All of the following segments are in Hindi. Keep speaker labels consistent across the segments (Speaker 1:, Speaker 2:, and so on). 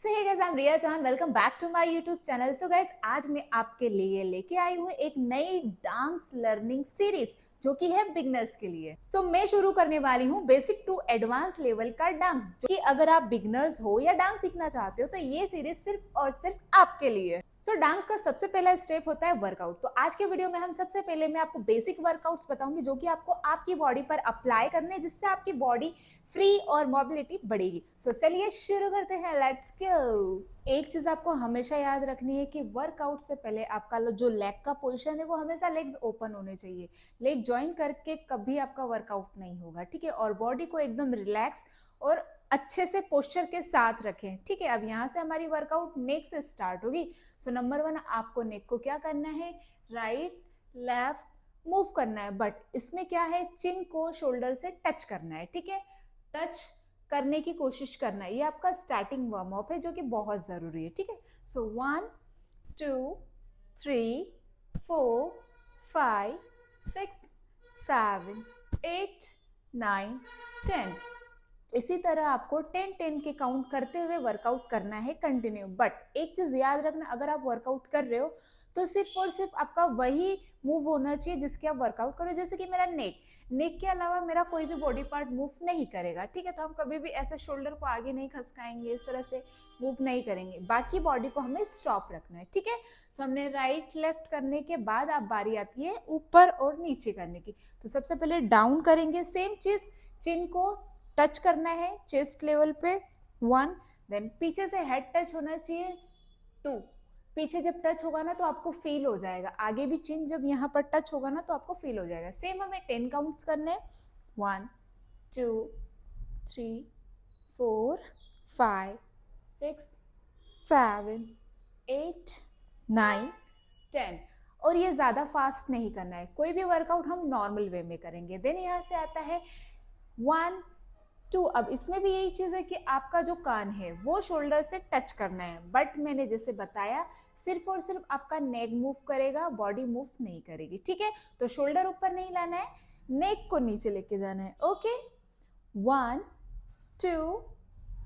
Speaker 1: So hey guys, I am Riya Jaan. Welcome back to my YouTube channel. So guys, आज मैं आपके लिए लेके आई हूँ एक नई डांस लर्निंग सीरीज जो कि है बिगनर्स के लिए। सो मैं शुरू करने वाली हूँ बेसिक टू एडवांस लेवल का डांस, जो कि अगर आप बिगनर्स हो या डांस सीखना चाहते हो तो ये सीरीज सिर्फ और सिर्फ आपके लिए। सो डांस का सबसे पहला स्टेप होता है वर्कआउट। तो आज के वीडियो में हम सबसे पहले मैं आपको बेसिक वर्कआउट्स बताऊंगी जो कि आपको आपकी बॉडी पर अप्लाई करने, जिससे आपकी बॉडी फ्री और मोबिलिटी बढ़ेगी। सो चलिए शुरू करते हैं, लेट्स गो। एक चीज आपको हमेशा याद रखनी है कि वर्कआउट से पहले आपका जो लेग का पोजीशन है वो हमेशा लेग्स ओपन होने चाहिए। लेग ज्वाइन करके कभी आपका वर्कआउट नहीं होगा, ठीक है। और बॉडी को एकदम रिलैक्स और अच्छे से पोस्चर के साथ रखें, ठीक है। अब यहाँ से हमारी वर्कआउट नेक से स्टार्ट होगी। सो नंबर 1, आपको नेक को क्या करना है, राइट लेफ्ट मूव करना है, बट इसमें क्या है, चिन को शोल्डर से टच करना है, ठीक है। टच करने की कोशिश करना है, ये आपका स्टार्टिंग वार्म अप है जो कि बहुत जरूरी है, ठीक है। सो 1 2 3 4 5 6 7 8 9 10। इसी तरह आपको 10-10 के काउंट करते हुए वर्कआउट करना है कंटिन्यू। बट एक चीज याद रखना, अगर आप वर्कआउट कर रहे हो तो सिर्फ और सिर्फ आपका वही मूव होना चाहिए जिसके आप वर्कआउट करो। जैसे कि मेरा नेक के अलावा मेरा कोई भी बॉडी पार्ट मूव नहीं करेगा, ठीक है। तो हम कभी भी ऐसे शोल्डर को आगे नहीं खसकाएंगे, इस तरह से मूव नहीं करेंगे। बाकी बॉडी को हमें स्टॉप रखना है, ठीक है। सो हमने राइट लेफ्ट करने के बाद अब बारी आती है ऊपर और नीचे करने की। तो सबसे पहले डाउन करेंगे, सेम चीज, चिन को टच करना है चेस्ट लेवल पे 1, देन पीछे से हेड टच होना चाहिए 2। पीछे जब टच होगा ना तो आपको फील हो जाएगा, आगे भी चिन जब यहाँ पर टच होगा ना तो आपको फील हो जाएगा। सेम हमें 10 काउंट्स करने, 1 2 3 4 5 6 7 8 9 10। और ये ज्यादा फास्ट नहीं करना है, कोई भी वर्कआउट हम नॉर्मल वे में करेंगे। देन यहाँ से आता है 1 2। अब इसमें भी यही चीज है कि आपका जो कान है वो शोल्डर से टच करना है, बट मैंने जैसे बताया सिर्फ और सिर्फ आपका नेक मूव करेगा, बॉडी मूव नहीं करेगी, ठीक है। तो शोल्डर ऊपर नहीं लाना है, नेक को नीचे लेके जाना है, ओके। 1 2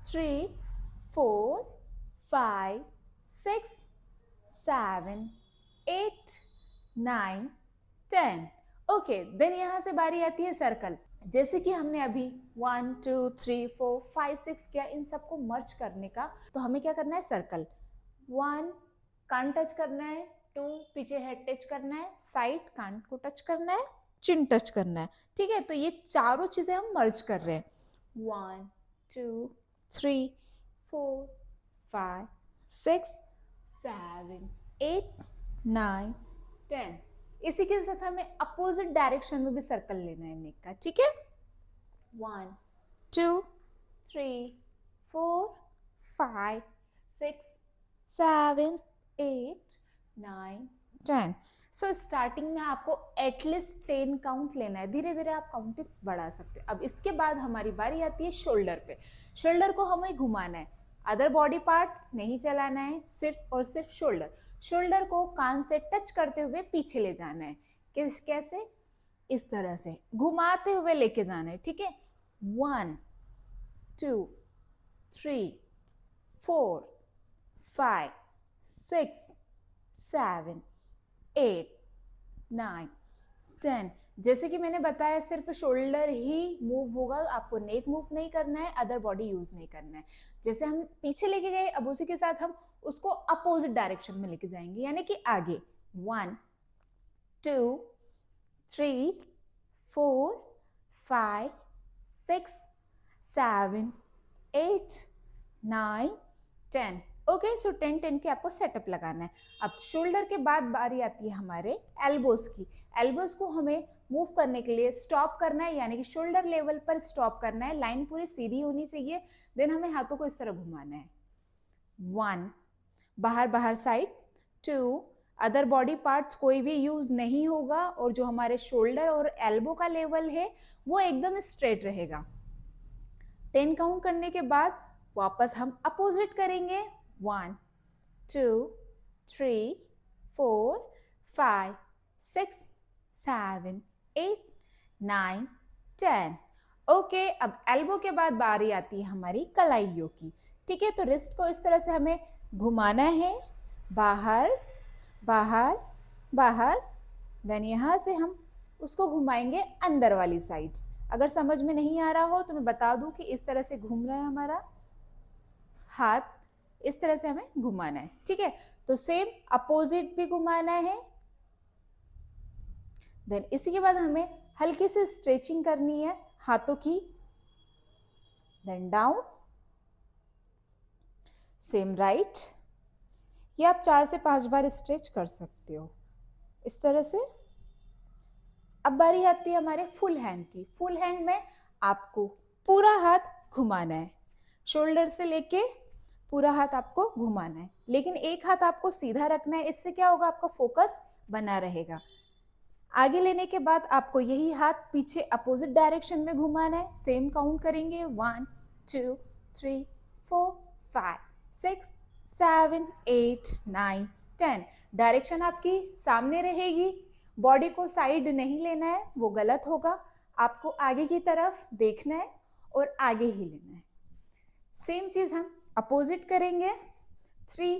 Speaker 1: 3 4 5 6 7 8 9 10। ओके, देन यहां से बारी आती है सर्कल। जैसे कि हमने अभी 1 2 3 4 5 6 किया, इन सबको मर्ज करने का, तो हमें क्या करना है, सर्कल 1 कान टच करना है, 2 पीछे हेड टच करना है, साइड कान को टच करना है, चिन टच करना है, ठीक है। तो ये चारों चीजें हम मर्ज कर रहे हैं, 1 2 3 4 5 6 7 8 9 10। इसी के साथ हमें अपोजिट डायरेक्शन में भी सर्कल लेना है नेक का, ठीक है। 1 2 3 4 5 6 7 8 9 10। सो स्टार्टिंग में आपको एटलीस्ट 10 काउंट लेना है, धीरे धीरे आप काउंटिंग्स बढ़ा सकते हैं। अब इसके बाद हमारी बारी आती है शोल्डर पे। शोल्डर को हमें घुमाना है, अदर बॉडी पार्ट्स नहीं चलाना है, सिर्फ और सिर्फ शोल्डर। शोल्डर को कान से टच करते हुए पीछे ले जाना है, कैसे, इस तरह से घुमाते हुए लेके जाना है, ठीक है। 1 2 3 4 5 6 7 8 9 10। जैसे कि मैंने बताया सिर्फ शोल्डर ही मूव होगा, आपको नेक मूव नहीं करना है, अदर बॉडी यूज नहीं करना है। जैसे हम पीछे लेके गए, अब उसी के साथ हम उसको अपोजिट डायरेक्शन में लेके जाएंगे, यानी कि आगे 1 2 3 4 5 6 7 8 9 10। ओके, सो 10-10 के आपको सेटअप लगाना है। अब शोल्डर के बाद बारी आती है हमारे एल्बोज की। एल्बोज को हमें मूव करने के लिए स्टॉप करना है, यानी कि शोल्डर लेवल पर स्टॉप करना है, लाइन पूरी सीधी होनी चाहिए। देन हमें हाथों को इस तरह घुमाना है, 1 बाहर बाहर साइड, 2 अदर बॉडी पार्ट्स कोई भी यूज नहीं होगा, और जो हमारे शोल्डर और एल्बो का लेवल है वो एकदम स्ट्रेट रहेगा। 10 काउंट करने के बाद वापस हम अपोजिट करेंगे, 1 2 3 4 5 6 7 8 9 10। ओके, अब एल्बो के बाद बारी आती है हमारी कलाइयों की। ठीक है। तो रिस्ट को इस तरह से हमें घुमाना है, बाहर बाहर बाहर, देन यहाँ से हम उसको घुमाएंगे अंदर वाली साइड। अगर समझ में नहीं आ रहा हो तो मैं बता दूं कि इस तरह से घूम रहा है हमारा हाथ, इस तरह से हमें घुमाना है, ठीक है। तो सेम अपोजिट भी घुमाना है। देन इसी के बाद हमें हल्की सी स्ट्रेचिंग करनी है हाथों की, देन डाउन, सेम राइट। ये आप 4 से 5 बार स्ट्रेच कर सकते हो इस तरह से। अब बारी आती है हमारे फुल हैंड की। फुल हैंड में आपको पूरा हाथ घुमाना है, शोल्डर से लेके पूरा हाथ आपको घुमाना है, लेकिन एक हाथ आपको सीधा रखना है। इससे क्या होगा, आपका फोकस बना रहेगा। आगे लेने के बाद आपको यही हाथ पीछे अपोजिट डायरेक्शन में घुमाना है। सेम काउंट करेंगे, 1 2 3 4 5 6 7 8 9 10। डायरेक्शन आपकी सामने रहेगी, बॉडी को साइड नहीं लेना है, वो गलत होगा। आपको आगे की तरफ देखना है और आगे ही लेना है। सेम चीज हम अपोजिट करेंगे, 3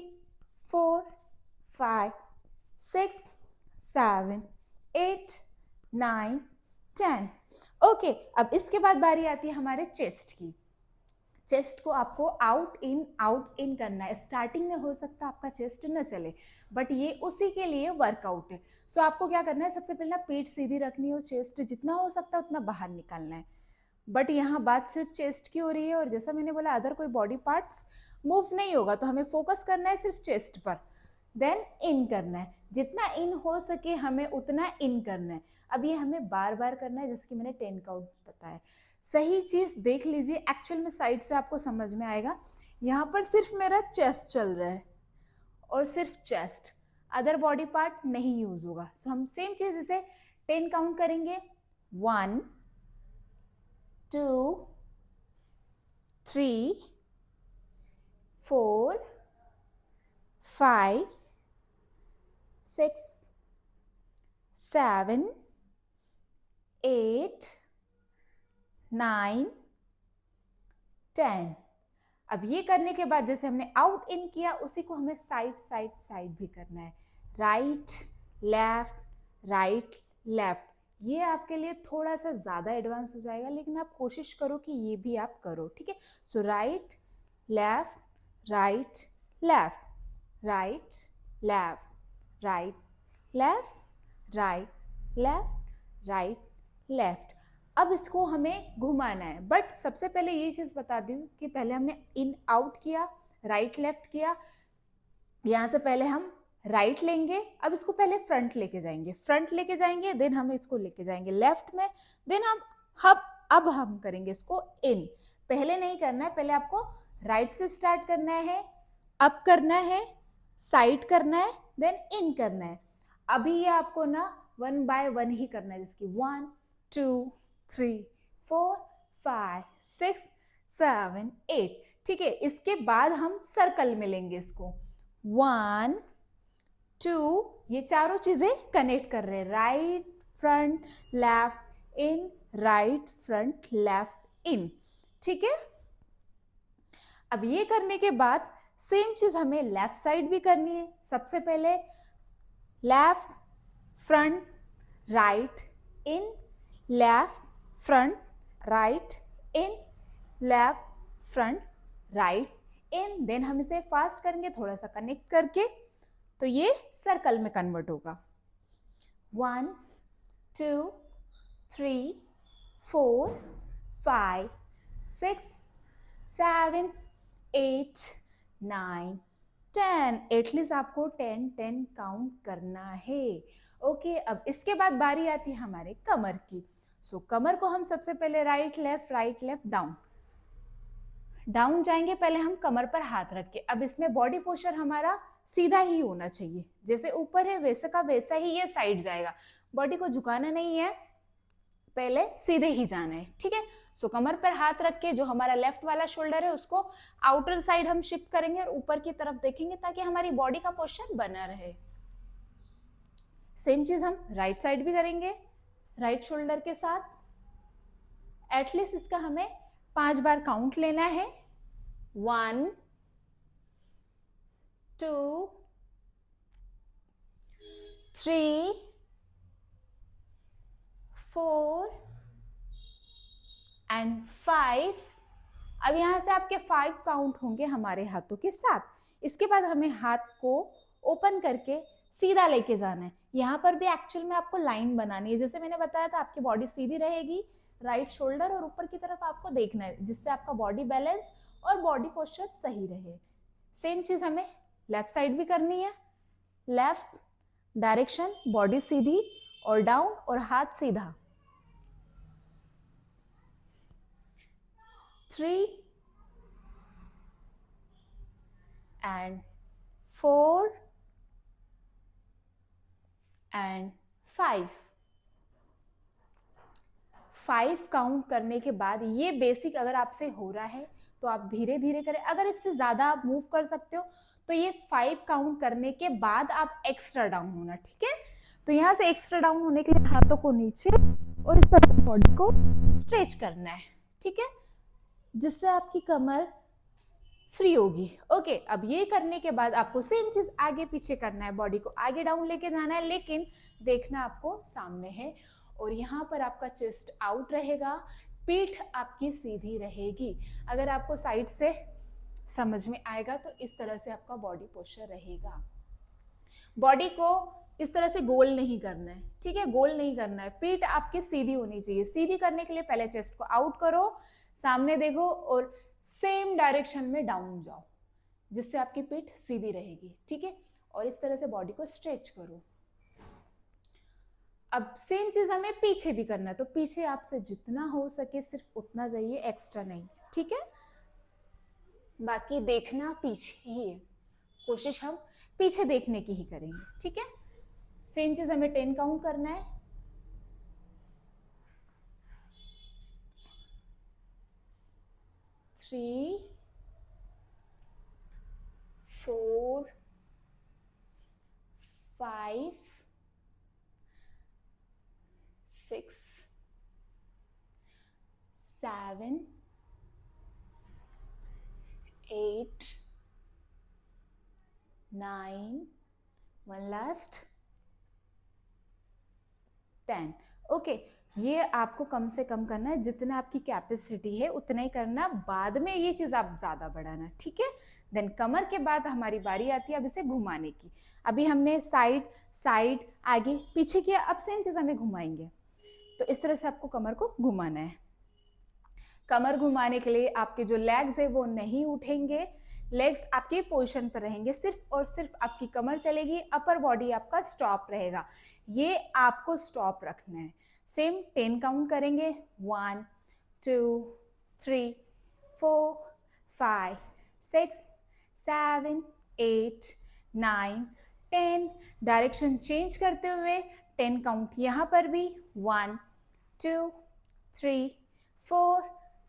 Speaker 1: 4 5 6 7 8 9 10। ओके, अब इसके बाद बारी आती है हमारे चेस्ट की। चेस्ट को आपको आउट इन करना है। स्टार्टिंग में हो सकता है आपका चेस्ट न चले, बट ये उसी के लिए वर्कआउट है। सो आपको क्या करना है, सबसे पहले पीठ सीधी रखनी है, चेस्ट जितना हो सकता है उतना बाहर निकालना है। बट यहाँ बात सिर्फ चेस्ट की हो रही है, और जैसा मैंने बोला अदर कोई बॉडी पार्ट्स मूव नहीं होगा, तो हमें फोकस करना है सिर्फ चेस्ट पर। देन इन करना है, जितना इन हो सके हमें उतना इन करना है। अब ये हमें बार बार करना है, जैसे कि मैंने 10 काउंट बताया। सही चीज देख लीजिए, एक्चुअल में साइड से आपको समझ में आएगा। यहाँ पर सिर्फ मेरा चेस्ट चल रहा है और सिर्फ चेस्ट, अदर बॉडी पार्ट नहीं यूज होगा। सो हम सेम चीज इसे 10 काउंट करेंगे, 1 2 3 4 5 6 7 8 9 10। अब ये करने के बाद जैसे हमने आउट इन किया, उसी को हमें साइड साइड साइड भी करना है, राइट लेफ्ट। ये आपके लिए थोड़ा सा ज़्यादा एडवांस हो जाएगा, लेकिन आप कोशिश करो कि ये भी आप करो, ठीक है। So right left right left right left right left right left right left. अब इसको हमें घुमाना है, बट सबसे पहले ये चीज़ बता दूं कि पहले हमने इन आउट किया, राइट लेफ्ट किया, यहाँ से पहले हम राइट लेंगे, अब इसको पहले फ्रंट लेके जाएंगे, देन हम इसको लेके जाएंगे लेफ्ट में, देन अब हम करेंगे इसको इन। पहले नहीं करना है, पहले आपको राइट से स्टार्ट करना है, अप करना है, साइड करना है, देन इन करना है। अभी ये आपको ना 1 बाय 1 ही करना है, जिसकी 1 2 3 4 5 6 7 8, ठीक है। इसके बाद हम सर्कल में लेंगे इसको, 1 2, ये चारों चीजें कनेक्ट कर रहे हैं, right front left in, right front left in, ठीक है। अब ये करने के बाद सेम चीज हमें लेफ्ट साइड भी करनी है। सबसे पहले लेफ्ट फ्रंट राइट इन, लेफ्ट फ्रंट राइट इन, लेफ्ट फ्रंट राइट इन, देन हम इसे फास्ट करेंगे थोड़ा सा कनेक्ट करके, तो ये सर्कल में कन्वर्ट होगा। 1 2 3 4 5 6 7 8 9 10। एटलीस्ट आपको 10 काउंट करना है, ओके। अब इसके बाद बारी आती है हमारे कमर की। सो कमर को हम सबसे पहले राइट लेफ्ट डाउन जाएंगे। पहले हम कमर पर हाथ रख के, अब इसमें बॉडी पोस्चर हमारा सीधा ही होना चाहिए, जैसे ऊपर है वैसे का वैसा ही ये साइड जाएगा, बॉडी को झुकाना नहीं है, पहले सीधे ही जाना है, ठीक है। सो कमर पर हाथ रख के जो हमारा लेफ्ट वाला शोल्डर है उसको आउटर साइड हम शिफ्ट करेंगे और ऊपर की तरफ देखेंगे, ताकि हमारी बॉडी का पोस्चर बना रहे। सेम चीज हम राइट साइड भी करेंगे, राइट शोल्डर के साथ। एटलीस्ट इसका हमें 5 बार काउंट लेना है, 1 2 3 4 एंड 5। अब यहां से आपके 5 काउंट होंगे हमारे हाथों के साथ। इसके बाद हमें हाथ को ओपन करके सीधा लेके जाना है। यहाँ पर भी एक्चुअल में आपको लाइन बनानी है, जैसे मैंने बताया था आपकी बॉडी सीधी रहेगी, राइट शोल्डर और ऊपर की तरफ आपको देखना है, जिससे आपका बॉडी बैलेंस और बॉडी पोस्चर सही रहे। सेम चीज हमें लेफ्ट साइड भी करनी है। लेफ्ट डायरेक्शन, बॉडी सीधी और डाउन और हाथ सीधा। 3 and 4 and 5 काउंट करने के बाद, ये बेसिक अगर आपसे हो रहा है तो आप धीरे धीरे करें। अगर इससे ज्यादा आप मूव कर सकते हो तो ये 5 काउंट करने के बाद आप एक्स्ट्रा डाउन होना, ठीक है। तो यहां से एक्स्ट्रा डाउन होने के लिए हाथों को नीचे और इस तरह बॉडी को स्ट्रेच करना है, ठीक है, जिससे आपकी कमर फ्री होगी। ओके, अब ये करने के बाद आपको सेम चीज आगे पीछे करना है, बॉडी को आगे डाउन लेके जाना है, लेकिन देखना आपको सामने है और यहाँ पर आपका चेस्ट आउट रहेगा, पीठ आपकी सीधी रहेगी। अगर आपको साइड से समझ में आएगा तो इस तरह से आपका बॉडी पोस्चर रहेगा। बॉडी को इस तरह से गोल नहीं करना है, ठीक है, गोल नहीं करना है, पीठ आपकी सीधी होनी चाहिए। सीधी करने के लिए पहले चेस्ट को आउट करो, सामने देखो और सेम डायरेक्शन में डाउन जाओ, जिससे आपकी पीठ सीधी रहेगी, ठीक है। और इस तरह से बॉडी को स्ट्रेच करो। अब सेम चीज हमें पीछे भी करना है, तो पीछे आपसे जितना हो सके सिर्फ उतना जाइए, एक्स्ट्रा नहीं, ठीक है। बाकी देखना पीछे ही है, कोशिश हम पीछे देखने की ही करेंगे, ठीक है। सेम चीज हमें 10 काउंट करना है। 3 4 5 6 7 8 9 वन लास्ट 10। ओके, ये आपको कम से कम करना है, जितना आपकी कैपेसिटी है उतना ही करना, बाद में ये चीज आप ज्यादा बढ़ाना, ठीक है। देन कमर के बाद हमारी बारी आती है अब इसे घुमाने की। अभी हमने साइड साइड आगे पीछे किया, अब सेम चीज हमें घुमाएंगे। तो इस तरह से आपको कमर को घुमाना है। कमर घुमाने के लिए आपके जो लेग्स है वो नहीं उठेंगे, लेग्स आपके पोजीशन पर रहेंगे, सिर्फ और सिर्फ आपकी कमर चलेगी, अपर बॉडी आपका स्टॉप रहेगा। ये आपको स्टॉप रखना है। सेम 10 काउंट करेंगे। 1 2 3 4 5 6 7 8 9 10। डायरेक्शन चेंज करते हुए 10 काउंट यहाँ पर भी। 1 2 3 4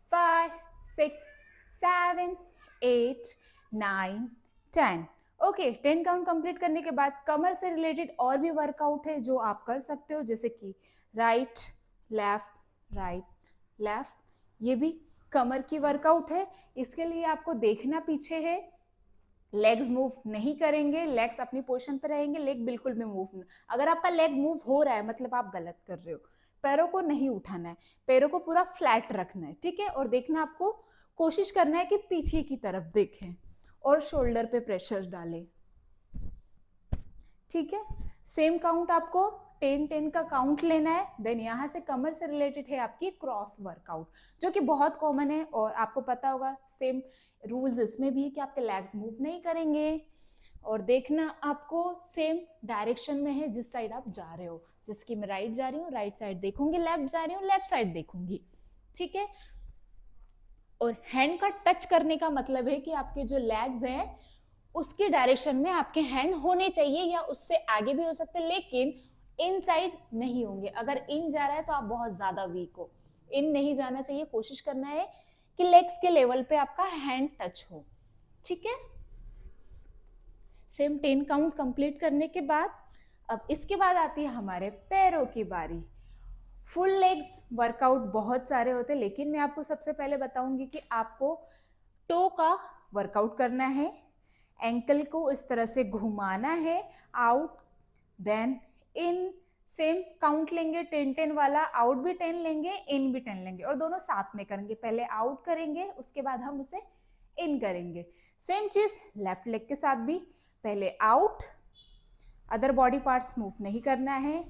Speaker 1: 5 6 7 8 9 10। ओके, 10 काउंट कंप्लीट करने के बाद कमर से रिलेटेड और भी वर्कआउट है जो आप कर सकते हो, जैसे कि राइट लेफ्ट, ये भी कमर की वर्कआउट है। इसके लिए आपको देखना पीछे है, लेग्स मूव नहीं करेंगे, लेग्स अपनी पोजीशन पर रहेंगे, लेग बिल्कुल भी मूव नहीं। अगर आपका लेग मूव हो रहा है मतलब आप गलत कर रहे हो। पैरों को नहीं उठाना है, पैरों को पूरा फ्लैट रखना है, ठीक है। और देखना, आपको कोशिश करना है कि पीछे की तरफ देखें और शोल्डर पे प्रेशर डालें, ठीक है। सेम काउंट आपको 10 का काउंट लेना है। देन यहाँ से कमर से रिलेटेड है आपकी क्रॉस वर्कआउट, जो कि बहुत कॉमन है और आपको पता होगा। सेम रूल्स इसमें भी है कि आपके लेग्स मूव नहीं करेंगे और देखना आपको सेम डायरेक्शन में है जिस साइड आप जा रहे हो। जैसे कि मैं राइट जा रही हूँ, राइट साइड देखूंगी, लेफ्ट जा रही हूँ, लेफ्ट साइड देखूंगी, ठीक है। और हैंड का टच करने का मतलब है कि आपके जो लेग्स हैं उसके डायरेक्शन में आपके हैंड होने चाहिए, या उससे आगे भी हो सकते हैं, लेकिन इन साइड नहीं होंगे। अगर इन जा रहा है तो आप बहुत ज्यादा वीक हो, इन नहीं जाना चाहिए। कोशिश करना है कि लेग्स के लेवल पे आपका हैंड टच हो, ठीक है। सेम 10 काउंट कंप्लीट करने के बाद अब इसके बाद आती है हमारे पैरों की बारी। फुल लेग्स वर्कआउट बहुत सारे होते हैं, लेकिन मैं आपको सबसे पहले बताऊंगी कि आपको टो का वर्कआउट करना है, एंकल को इस तरह से घुमाना है, out then in, same count लेंगे 10-10 वाला, आउट भी 10 लेंगे, इन भी 10 लेंगे और दोनों साथ में करेंगे। पहले आउट करेंगे उसके बाद हम उसे इन करेंगे। सेम चीज लेफ्ट लेग के साथ भी, पहले out, other body parts move नहीं करना है,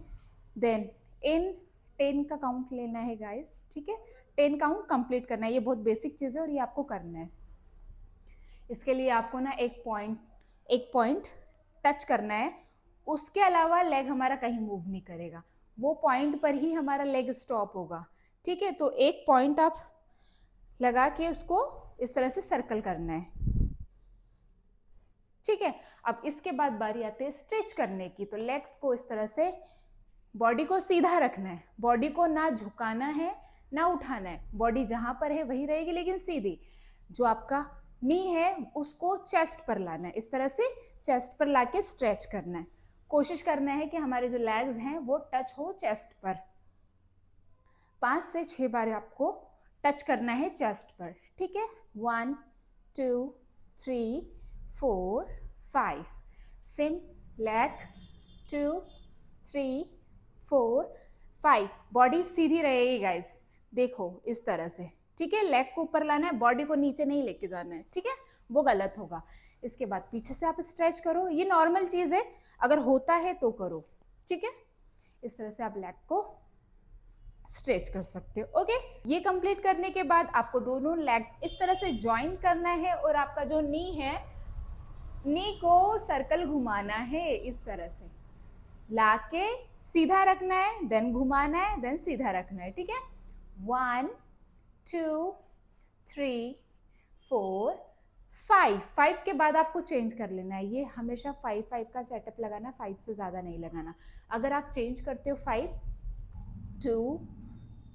Speaker 1: देन इन, 10 का काउंट लेना है गाइस, ठीक है, 10 काउंट कंप्लीट करना है। ये बहुत बेसिक चीज है और ये आपको करना है। इसके लिए आपको ना एक पॉइंट टच करना है, उसके अलावा लेग हमारा कहीं मूव नहीं करेगा, वो पॉइंट पर ही हमारा लेग स्टॉप होगा, ठीक है। तो एक पॉइंट आप लगा के उसको इस तरह से सर्कल करना है, ठीक है। अब इसके बाद बारी आती है स्ट्रेच करने की। तो लेग्स को इस तरह से, बॉडी को सीधा रखना है, बॉडी को ना झुकाना है ना उठाना है, बॉडी जहां पर है वही रहेगी लेकिन सीधी। जो आपका नी है उसको चेस्ट पर लाना है, इस तरह से चेस्ट पर लाके स्ट्रेच करना है। कोशिश करना है कि हमारे जो लेग्स हैं वो टच हो चेस्ट पर। 5 से 6 बार आपको टच करना है चेस्ट पर, ठीक है। 1 2 3 4 5, सेम लेग 2 3 4 5, बॉडी सीधी रहेगी गाइस, देखो इस तरह से, ठीक है। लेग को ऊपर लाना है, बॉडी को नीचे नहीं लेके जाना है, ठीक है, वो गलत होगा। इसके बाद पीछे से आप स्ट्रेच करो, ये नॉर्मल चीज है, अगर होता है तो करो, ठीक है। इस तरह से आप लेग को स्ट्रेच कर सकते हो, ओके। ये कंप्लीट करने के बाद आपको दोनों लेग्स इस तरह से ज्वाइन करना है और आपका जो नी है, नी को सर्कल घुमाना है, इस तरह से लाके सीधा रखना है, देन घुमाना है, देन सीधा रखना है, ठीक है। 1 2 3 4 5 के बाद आपको चेंज कर लेना है। ये हमेशा 5 का सेटअप लगाना, 5 से ज्यादा नहीं लगाना। अगर आप चेंज करते हो 5 2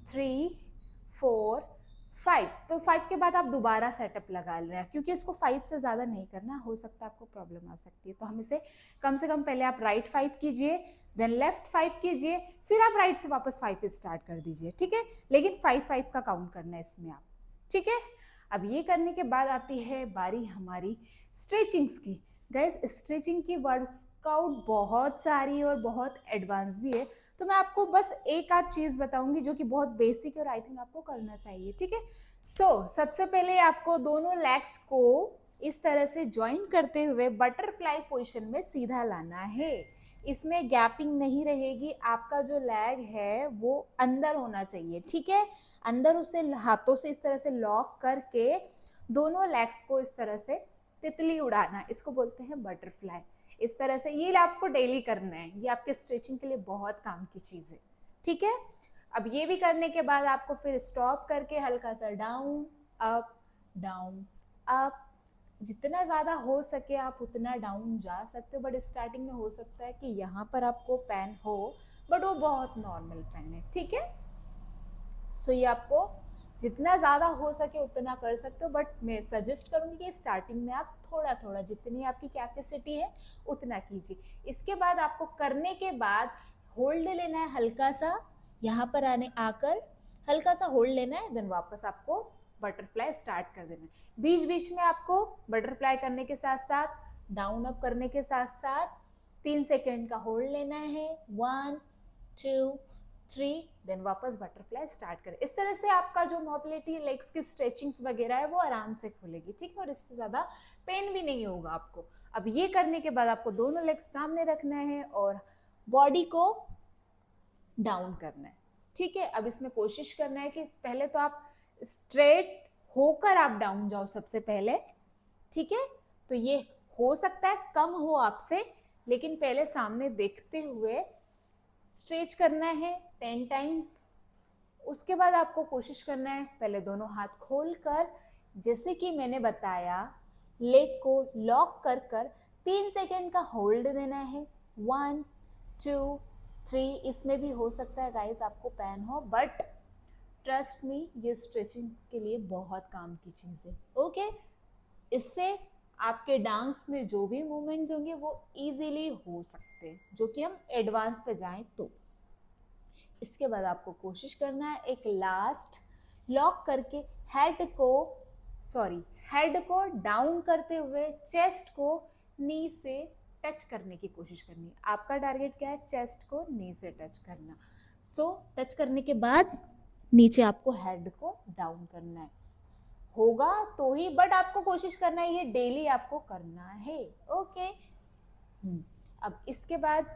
Speaker 1: 3 4 5, तो 5 के बाद आप दोबारा सेटअप लगा लेना, क्योंकि इसको 5 से ज्यादा नहीं करना, हो सकता है आपको प्रॉब्लम आ सकती है। तो हम इसे कम से कम पहले आप राइट 5 कीजिए, देन लेफ्ट 5 कीजिए, फिर आप राइट से वापस 5 पे स्टार्ट कर दीजिए, ठीक है। लेकिन 5 का काउंट करना है इसमें आप, ठीक है। अब ये करने के बाद आती है बारी हमारी स्ट्रेचिंग्स की। गाइस स्ट्रेचिंग की वर्कआउट बहुत सारी और बहुत एडवांस भी है, तो मैं आपको बस एक आध चीज बताऊंगी जो कि बहुत बेसिक है और आई थिंक आपको करना चाहिए, ठीक है। सबसे पहले आपको दोनों लेग्स को इस तरह से ज्वाइन करते हुए बटरफ्लाई पोजीशन में सीधा लाना है। इसमें गैपिंग नहीं रहेगी, आपका जो लेग है वो अंदर होना चाहिए, ठीक है। अंदर उसे हाथों से इस तरह से लॉक करके दोनों लेग्स को इस तरह से तितली उड़ाना, इसको बोलते हैं बटरफ्लाई। इस तरह से ये आपको डेली करना है, ये आपके स्ट्रेचिंग के लिए बहुत काम की चीज है, ठीक है। अब ये भी करने के बाद आपको फिर स्टॉप करके हल्का सा डाउन अप, जितना ज़्यादा हो सके आप उतना डाउन जा सकते हो, बट स्टार्टिंग में हो सकता है कि यहाँ पर आपको पेन हो, बट वो बहुत नॉर्मल पेन है, ठीक है। सो ये आपको जितना ज़्यादा हो सके उतना कर सकते हो, बट मैं सजेस्ट करूँगी कि स्टार्टिंग में आप थोड़ा थोड़ा, जितनी आपकी कैपेसिटी है उतना कीजिए। इसके बाद आपको करने के बाद होल्ड लेना है हल्का सा, यहाँ पर आकर हल्का सा होल्ड लेना है, देन वापस आपको बटरफ्लाई स्टार्ट कर देना है। बीच बीच में आपको बटरफ्लाई करने के साथ साथ डाउन अप करने के साथ साथ 3 सेकेंड का होल्ड लेना है, 1 2 3, देन वापस बटरफ्लाई स्टार्ट करें। इस तरह से आपका जो मोबिलिटी, लेग्स की स्ट्रेचिंग्स वगैरह है वो आराम से खुलेगी, ठीक है, और इससे ज़्यादा पेन भी नहीं होगा आपको। अब ये करने के बाद आपको दोनों लेग्स सामने रखना है और बॉडी को डाउन करना है, ठीक है। अब इसमें कोशिश करना है कि पहले तो आप स्ट्रेट होकर आप डाउन जाओ सबसे पहले, ठीक है। तो ये हो सकता है कम हो आपसे, लेकिन पहले सामने देखते हुए स्ट्रेच करना है 10 टाइम्स। उसके बाद आपको कोशिश करना है पहले दोनों हाथ खोलकर, जैसे कि मैंने बताया, लेग को लॉक कर 3 सेकेंड का होल्ड देना है, 1 2 3। इसमें भी हो सकता है गाइस आपको पेन हो, बट ट्रस्ट मी ये स्ट्रेचिंग के लिए बहुत काम की चीज़ है, ओके। इससे आपके डांस में जो भी मूवमेंट्स होंगे वो इजीली हो सकते हैं, जो कि हम एडवांस पे जाएं तो। इसके बाद आपको कोशिश करना है एक लास्ट लॉक करके हेड को डाउन करते हुए चेस्ट को नी से टच करने की कोशिश करनी है। आपका टारगेट क्या है? चेस्ट को नी से टच करना। सो टच करने के बाद नीचे आपको हेड को डाउन करना है। होगा तो ही, बट आपको कोशिश करना है, ये डेली आपको करना है। ओके। अब इसके बाद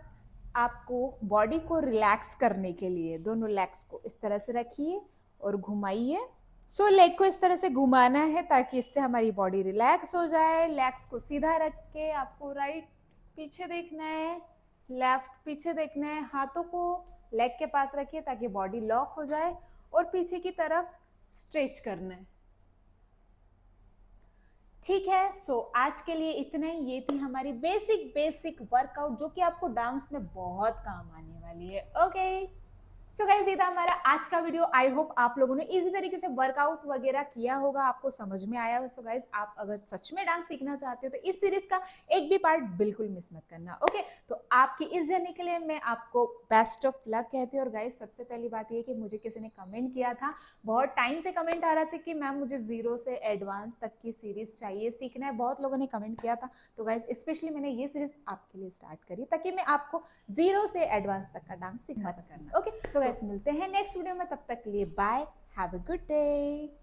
Speaker 1: आपको बॉडी को रिलैक्स करने के लिए दोनों लेग्स को इस तरह से रखिए और घुमाइए। सो लेग को इस तरह से घुमाना है ताकि इससे हमारी बॉडी रिलैक्स हो जाए। लेग्स को सीधा रख के आपको राइट पीछे देखना है, लेफ्ट पीछे देखना है। हाथों को लेग के पास रखिए ताकि बॉडी लॉक हो जाए और पीछे की तरफ स्ट्रेच करना है। ठीक है। सो आज के लिए इतना ही। ये थी हमारी बेसिक वर्कआउट जो कि आपको डांस में बहुत काम आने वाली है। ओके। सो गाइस, ये था हमारा आज का वीडियो। आई होप आप लोगों ने इसी तरीके से वर्कआउट वगैरह किया होगा, आपको समझ में आया हो। सो गाइस, आप अगर सच में डांस सीखना चाहते हो तो इस सीरीज का एक भी पार्ट बिल्कुल मिस मत करना। ओके। तो आपकी इस जर्नी के लिए मैं आपको बेस्ट ऑफ लक कहती हूँ। और गाइस, सबसे पहली बात ये कि मुझे किसी ने कमेंट किया था, बहुत टाइम से कमेंट आ रहा था कि मैम मुझे 0 से एडवांस तक की सीरीज चाहिए, सीखना है। बहुत लोगों ने कमेंट किया था। तो गाइस, स्पेशली मैंने ये सीरीज आपके लिए स्टार्ट करी ताकि मैं आपको 0 से एडवांस तक का डांस सिखा सकूं। ओके। सो गाइस, मिलते हैं नेक्स्ट वीडियो में। तब तक के लिए bye, have a good day.